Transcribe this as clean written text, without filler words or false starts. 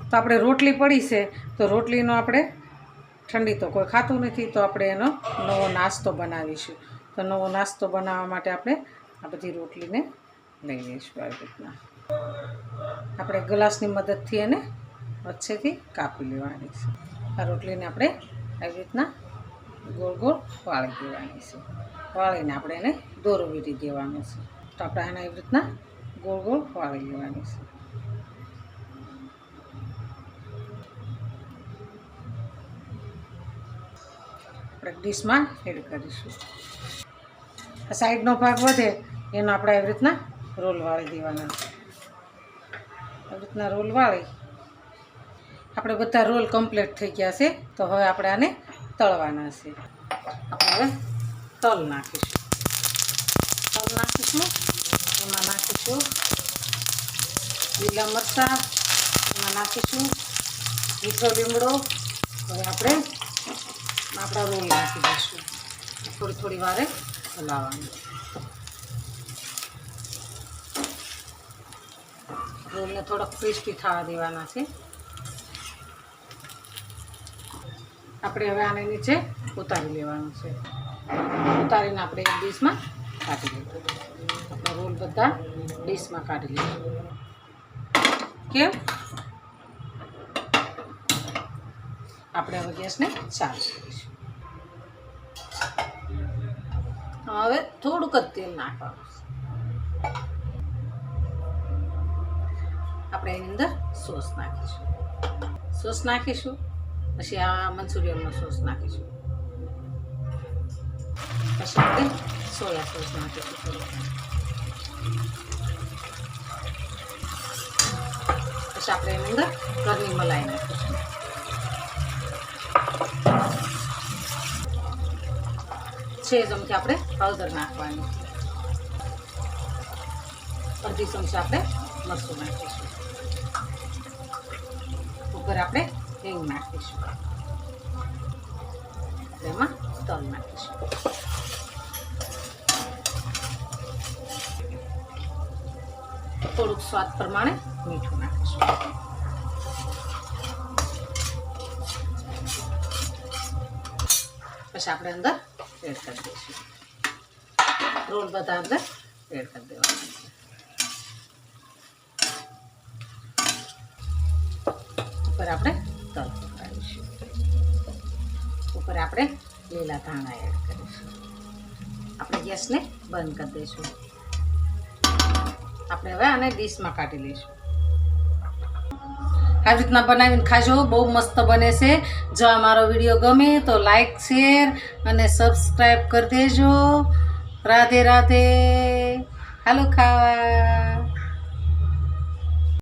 તો આપણે રોટલી પડી છે તો રોટલીનો આપણે ઠંડી તો કોઈ ખાતું નથી તો આપણે એનો નવો નાસ્તો બનાવીશું. તો નવો નાસ્તો બનાવવા માટે આપણે આ બધી રોટલીને લઈ લઈશું. આવી રીતના આપણે ગ્લાસની મદદથી એને વચ્ચેથી કાપી લેવાની છે. આ રોટલીને આપણે આવી રીતના ગોળ ગોળ વાળી દેવાની છે. વાળીને આપણે એને દોરો વીટી દેવાનો છે. તો આપણે આને આવી રીતના ગોળ ગોળ વાળી લેવાની છે. આપણે ડીશમાં એડ કરીશું. આ સાઈડનો ભાગ વધે એનો આપણે આવી રીતના રોલ વાળી દેવાના છે. આવી રીતના રોલ વાળી આપણે બધા રોલ કમ્પ્લીટ થઈ ગયા છે. તો હવે આપણે આને તળવાના છે. આપણે હવે તલ નાખીશું. એમાં નાખીશું લીલા મરચાં, એમાં નાખીશું મીઠો લીમડો. હવે આપણે આપણા રોલ નાખી દઈશું. થોડી વારે હલાવવાનું. રોલને થોડોક ક્રિસ્પી થવા દેવાના છે. આપણે હવે આને નીચે ઉતારી લેવાનું છે. ઉતારીને આપણે એક ડીશમાં કાઢી લઈશું. આપણે રોલ બધા ડીશમાં કાઢી લઈશું. કેમ આપણે હવે ગેસને ચાલુ કરીશું. હવે થોડુંક જ તેલ નાખવાનું છે. આપણે એની અંદર સોસ નાખીશું. પછી આ મંચુરિયનનો સોસ નાખીશું. પછી આપણે સોયા સોસ નાખીશું. પછી આપણે એની અંદર ઘરની મલાઈ નાખીશું. છે ચમચી આપણે હળદર નાખવાની. અડધી ચમચી આપણે મરચું નાખીશું. ઉપર આપણે હિંગ નાખીશું. એમાં તલ નાખીશું. થોડુંક સ્વાદ પ્રમાણે મીઠું નાખીશું. પછી આપણે અંદર એડ કરી દઈશું. રોલ બધા અંદર એડ કરી દેવાના છે. ઉપર આપણે તલ પકાવીશું. ઉપર આપણે લીલા ધાણા એડ કરીશું. આપણે ગેસને બંધ કરી દઈશું. આપણે હવે આને ડીશમાં કાઢી લઈશું. આવી રીતના બનાવીને ખાજો. બહુ મસ્ત બને છે. જો અમારો વિડીયો ગમે તો લાઈક, શેર અને સબસ્ક્રાઈબ કરી દેજો. રાધે રાધે. હાલો ખાવા.